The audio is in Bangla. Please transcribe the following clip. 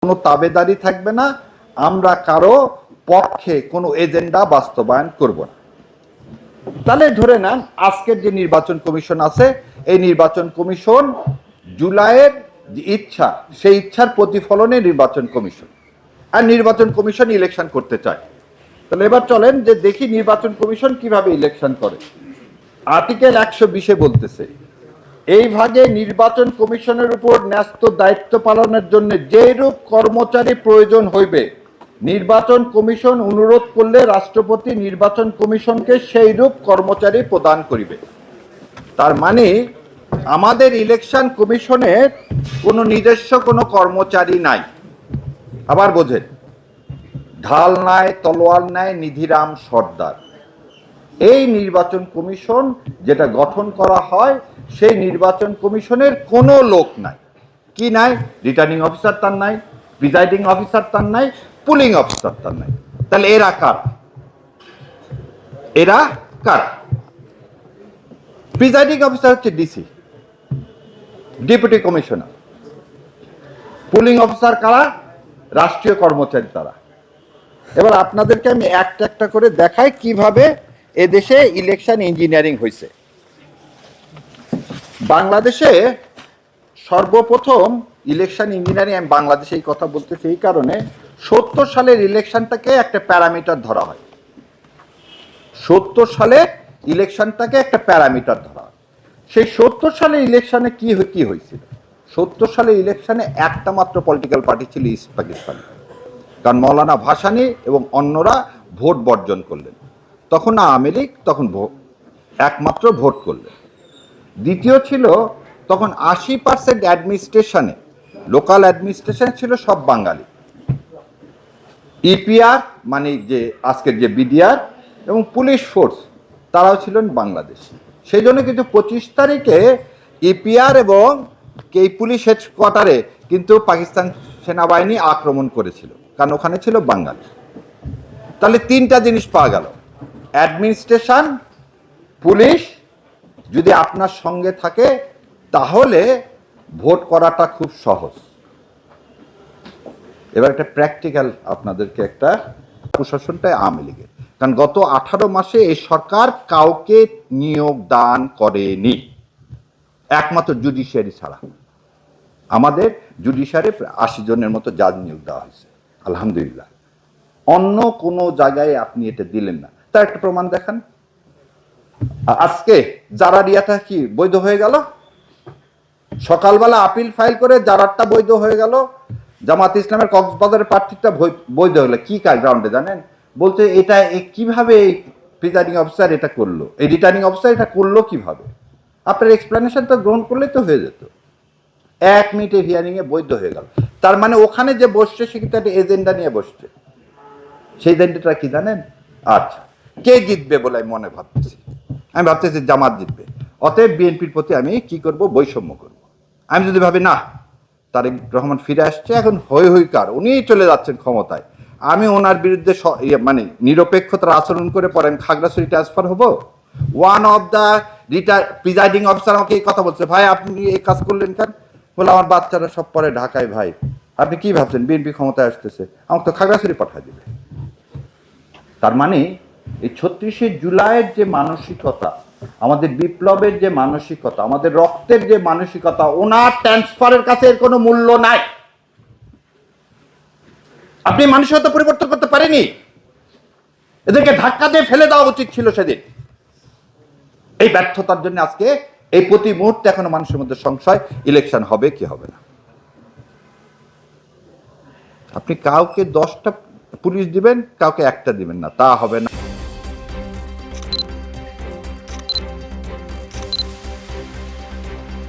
কোনো তাবেদারি থাকবে না, আমরা কারো পক্ষে কোনো এজেন্ডা বাস্তবায়ন করব না। তাহলে ধরে নেন আজকের যে নির্বাচন কমিশন আছে, এই নির্বাচন কমিশন জুলাইয়ের যে ইচ্ছা, সেই ইচ্ছার প্রতিফলনে নির্বাচন কমিশন, আর নির্বাচন কমিশন ইলেকশন করতে চায়। তাহলে এবার চলেন যে দেখি নির্বাচন কমিশন কিভাবে ইলেকশন করে। আর্টিকেল 120-এ বলতেছে, এই ভাগে নির্বাচন কমিশনের উপর ন্যস্ত দায়িত্ব পালনের জন্য যেরূপ কর্মচারী প্রয়োজন হইবে, নির্বাচন কমিশন অনুরোধ করলে রাষ্ট্রপতি নির্বাচন কমিশনকে সেইরূপ কর্মচারী প্রদান করিবে। তার মানে আমাদের ইলেকশন কমিশনের কোনো নিজস্ব কোনো কর্মচারী নাই। আবার বোঝেন, ঢাল নাই, তলোয়ার নাই, নিধিরাম সর্দার। এই নির্বাচন কমিশন যেটা গঠন করা হয়, সেই নির্বাচন কমিশনের কোনো লোক নাই। কি নাই? রিটার্নিং অফিসার তার নাই, প্রিজাইডিং অফিসার তার নাই, পুলিং অফিসার তার নাই। তাহলে এরা কারা? এরা কারা? প্রিজাইডিং অফিসার হচ্ছে DC, deputy commissioner. Pulling officer কারা? রাষ্ট্রীয় কর্মচারী তারা। এবার আপনাদেরকে আমি একটা একটা করে দেখাই কিভাবে এদেশে ইলেকশন ইঞ্জিনিয়ারিং হয়েছে। বাংলাদেশে সর্বপ্রথম ইলেকশন ইঞ্জিনিয়ারিং, আমি বাংলাদেশে এই কথা বলতেছি এই কারণে, 70 সালের ইলেকশনটাকে একটা প্যারামিটার ধরা হয়। 70 সালে ইলেকশনটাকে একটা প্যারামিটার ধরা হয়। সেই 70 সালের ইলেকশনে কি হয়েছিল? 70 সালের ইলেকশনে একটা মাত্র পলিটিক্যাল পার্টি ছিল, ইস্ট পাকিস্তান। কারণ মৌলানা ভাসানী এবং অন্যরা ভোট বর্জন করলেন। তখন আওয়ামী লীগ তখন একমাত্র ভোট করলেন। দ্বিতীয় ছিল, তখন 80% অ্যাডমিনিস্ট্রেশনে, লোকাল অ্যাডমিনিস্ট্রেশন ছিল সব বাঙালি। ইপিআর মানে যে আজকের যে বিডিআর এবং পুলিশ ফোর্স, তারাও ছিলেন বাংলাদেশি। সেই জন্য কিন্তু 25 তারিখে ইপিআর এবং এই পুলিশ হেডকোয়ার্টারে কিন্তু পাকিস্তান সেনাবাহিনী আক্রমণ করেছিল, কারণ ওখানে ছিল বাঙালি। তাহলে তিনটা জিনিস পাওয়া গেল, অ্যাডমিনিস্ট্রেশন, পুলিশ যদি আপনার সঙ্গে থাকে তাহলে ভোট করাটা খুব সহজ। এবার একটা প্র্যাকটিক্যাল আপনাদেরকে, একটা প্রশাসনটাই আওয়ামী লীগের, কারণ গত 18 মাসে এই সরকার কাউকে নিয়োগ দান করেনি, একমাত্র জুডিশিয়ারি ছাড়া। আমাদের জুডিশিয়ারি 80 জনের মতো জাজ নিয়োগ দেওয়া হয়েছে, আলহামদুলিল্লাহ। অন্য কোনো জায়গায় আপনি এটা দিলেন না। তার একটা প্রমাণ দেখান। আজকে জারারিয়াটা কি বৈধ হয়ে গেল? সকালবেলা আপিল ফাইল করে জারারটা বৈধ হয়ে গেল। জামাত ইসলামের কক্সবাজারের প্রার্থীটা বৈধ হলো। কি গ্রাউন্ডে জানেন? বলতে এটা কিভাবে এই প্রিজাইডিং অফিসার এটা করলো, এই রিটার্নিং অফিসার এটা করলো কিভাবে? আপনার এক্সপ্লেনেশনটা গ্রহণ করলে তো হয়ে যেত। 1 মিনিটের হিয়ারিং এ বৈধ হয়ে গেল। তার মানে ওখানে যে বসছে সে কিন্তু একটা এজেন্ডা নিয়ে বসছে। সেই এজেন্ডাটা কি জানেন? আচ্ছা, কে জিতবে বলে আমি মনে ভাবতেছি, আমি ভাবতেছি জামাত জিতবে। অতএব বিএনপির প্রতি আমি কি করব? বৈষম্য করব। আমি যদি ভাবি না, তারেক রহমান ফিরে আসছে, এখন হই কার, উনি চলে যাচ্ছেন ক্ষমতায়, আমি ওনার বিরুদ্ধে মানে নিরপেক্ষতার আচরণ করে পরে আমি খাগড়াছড়ি ট্রান্সফার হব। One of the presiding officer আমাকে এই কথা বলছে, ভাই আপনি এই কাজ করলেন কেন? বলে আমার বাচ্চারা সব পরে ঢাকায়, ভাই আপনি কি ভাবছেন বিএনপি ক্ষমতায় আসতেছে, আমাকে তো খাগড়াছড়ি পাঠিয়ে দিবে। তার মানে এই 36শে জুলাইয়ের যে মানসিকতা, আমাদের বিপ্লবের যে মানসিকতা, আমাদের রক্তের যে মানসিকতা, ওনার ট্রান্সফারের কাছে এর কোনো মূল্য নাই। আপনি মানসিকতা পরিবর্তন করতে পারেনি। এদেরকে ধাক্কা দিয়ে ফেলে দেওয়া উচিত ছিল সেদিন। এই ব্যর্থতার জন্য আজকে এই প্রতি মুহূর্তে এখনো মানুষের মধ্যে সংশয়, ইলেকশন হবে কি হবে না। আপনি কাউকে 10টা পুলিশ দিবেন, কাউকে একটা দিবেন না, তা হবে না।